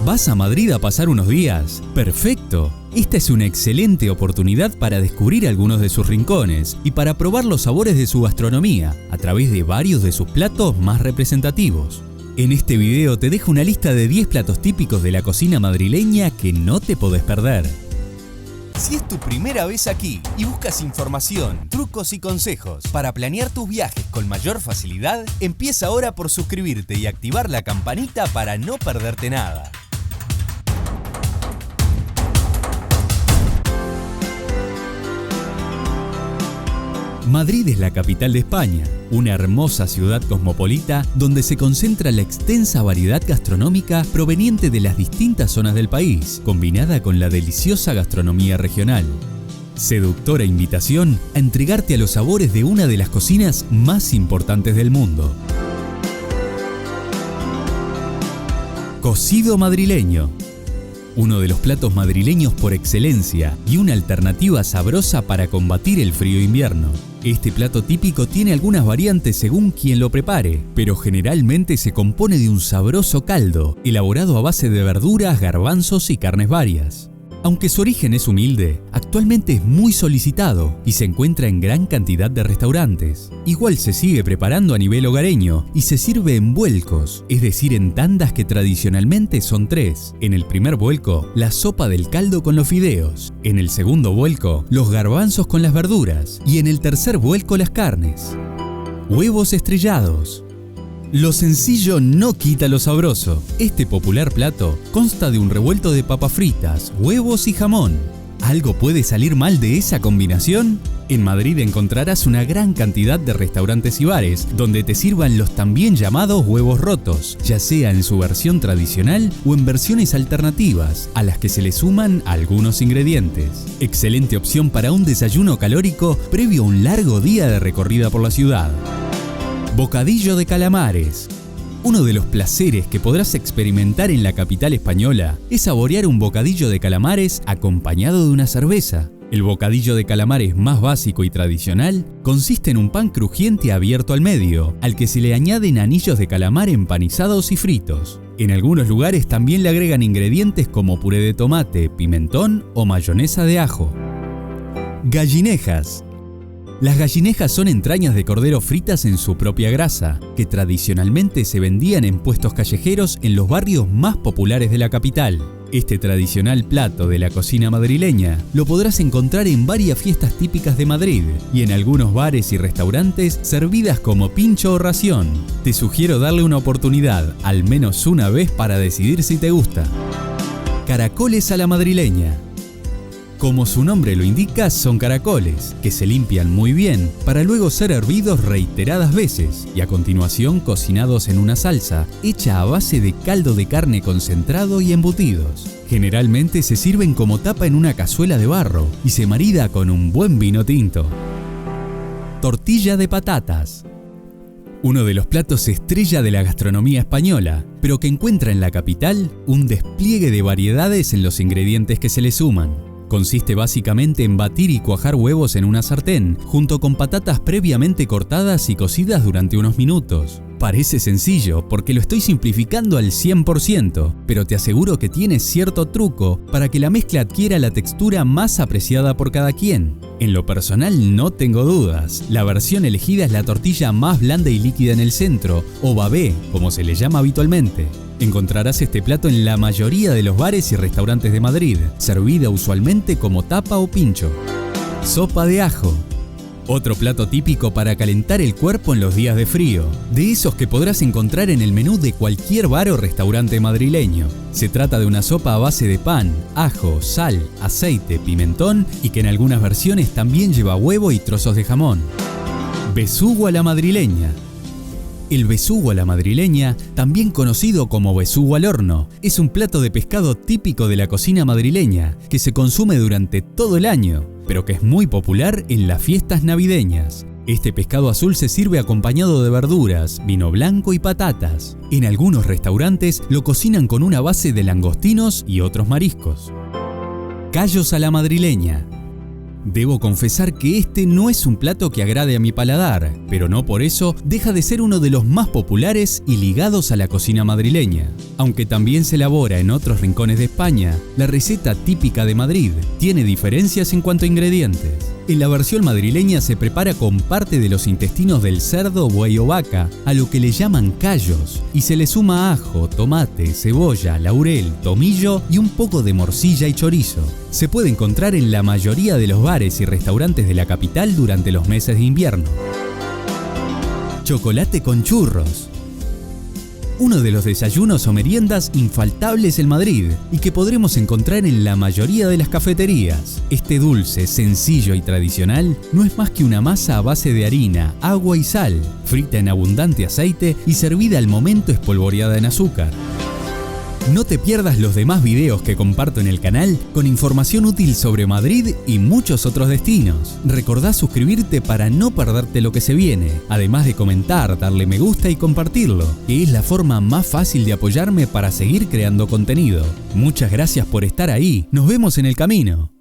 ¿Vas a Madrid a pasar unos días? ¡Perfecto! Esta es una excelente oportunidad para descubrir algunos de sus rincones y para probar los sabores de su gastronomía a través de varios de sus platos más representativos. En este video te dejo una lista de 10 platos típicos de la cocina madrileña que no te podés perder. Si es tu primera vez aquí y buscas información, trucos y consejos para planear tus viajes con mayor facilidad, empieza ahora por suscribirte y activar la campanita para no perderte nada. Madrid es la capital de España, una hermosa ciudad cosmopolita donde se concentra la extensa variedad gastronómica proveniente de las distintas zonas del país, combinada con la deliciosa gastronomía regional. Seductora invitación a entregarte a los sabores de una de las cocinas más importantes del mundo. Cocido madrileño. Uno de los platos madrileños por excelencia y una alternativa sabrosa para combatir el frío invierno. Este plato típico tiene algunas variantes según quien lo prepare, pero generalmente se compone de un sabroso caldo, elaborado a base de verduras, garbanzos y carnes varias. Aunque su origen es humilde, actualmente es muy solicitado y se encuentra en gran cantidad de restaurantes. Igual se sigue preparando a nivel hogareño y se sirve en vuelcos, es decir, en tandas que tradicionalmente son 3. En el primer vuelco, la sopa del caldo con los fideos. En el segundo vuelco, los garbanzos con las verduras. Y en el tercer vuelco, las carnes. Huevos estrellados. Lo sencillo no quita lo sabroso. Este popular plato consta de un revuelto de papas fritas, huevos y jamón. ¿Algo puede salir mal de esa combinación? En Madrid encontrarás una gran cantidad de restaurantes y bares donde te sirvan los también llamados huevos rotos, ya sea en su versión tradicional o en versiones alternativas, a las que se le suman algunos ingredientes. Excelente opción para un desayuno calórico previo a un largo día de recorrida por la ciudad. Bocadillo de calamares. Uno de los placeres que podrás experimentar en la capital española es saborear un bocadillo de calamares acompañado de una cerveza. El bocadillo de calamares más básico y tradicional consiste en un pan crujiente abierto al medio, al que se le añaden anillos de calamar empanizados y fritos. En algunos lugares también le agregan ingredientes como puré de tomate, pimentón o mayonesa de ajo. Gallinejas. Las gallinejas son entrañas de cordero fritas en su propia grasa, que tradicionalmente se vendían en puestos callejeros en los barrios más populares de la capital. Este tradicional plato de la cocina madrileña lo podrás encontrar en varias fiestas típicas de Madrid y en algunos bares y restaurantes servidas como pincho o ración. Te sugiero darle una oportunidad, al menos una vez, para decidir si te gusta. Caracoles a la madrileña. Como su nombre lo indica, son caracoles, que se limpian muy bien para luego ser hervidos reiteradas veces y a continuación cocinados en una salsa hecha a base de caldo de carne concentrado y embutidos. Generalmente se sirven como tapa en una cazuela de barro y se marida con un buen vino tinto. Tortilla de patatas. Uno de los platos estrella de la gastronomía española, pero que encuentra en la capital un despliegue de variedades en los ingredientes que se le suman. Consiste básicamente en batir y cuajar huevos en una sartén, junto con patatas previamente cortadas y cocidas durante unos minutos. Parece sencillo porque lo estoy simplificando al 100%, pero te aseguro que tiene cierto truco para que la mezcla adquiera la textura más apreciada por cada quien. En lo personal no tengo dudas, la versión elegida es la tortilla más blanda y líquida en el centro, o babé, como se le llama habitualmente. Encontrarás este plato en la mayoría de los bares y restaurantes de Madrid, servida usualmente como tapa o pincho. Sopa de ajo. Otro plato típico para calentar el cuerpo en los días de frío, de esos que podrás encontrar en el menú de cualquier bar o restaurante madrileño. Se trata de una sopa a base de pan, ajo, sal, aceite, pimentón y que en algunas versiones también lleva huevo y trozos de jamón. Besugo a la madrileña. El besugo a la madrileña, también conocido como besugo al horno, es un plato de pescado típico de la cocina madrileña que se consume durante todo el año, pero que es muy popular en las fiestas navideñas. Este pescado azul se sirve acompañado de verduras, vino blanco y patatas. En algunos restaurantes lo cocinan con una base de langostinos y otros mariscos. Callos a la madrileña. Debo confesar que este no es un plato que agrade a mi paladar, pero no por eso deja de ser uno de los más populares y ligados a la cocina madrileña. Aunque también se elabora en otros rincones de España, la receta típica de Madrid tiene diferencias en cuanto a ingredientes. En la versión madrileña se prepara con parte de los intestinos del cerdo, buey o vaca, a lo que le llaman callos, y se le suma ajo, tomate, cebolla, laurel, tomillo y un poco de morcilla y chorizo. Se puede encontrar en la mayoría de los bares y restaurantes de la capital durante los meses de invierno. Chocolate con churros. Uno de los desayunos o meriendas infaltables en Madrid y que podremos encontrar en la mayoría de las cafeterías. Este dulce, sencillo y tradicional no es más que una masa a base de harina, agua y sal, frita en abundante aceite y servida al momento espolvoreada en azúcar. No te pierdas los demás videos que comparto en el canal con información útil sobre Madrid y muchos otros destinos. Recordá suscribirte para no perderte lo que se viene, además de comentar, darle me gusta y compartirlo, que es la forma más fácil de apoyarme para seguir creando contenido. Muchas gracias por estar ahí, nos vemos en el camino.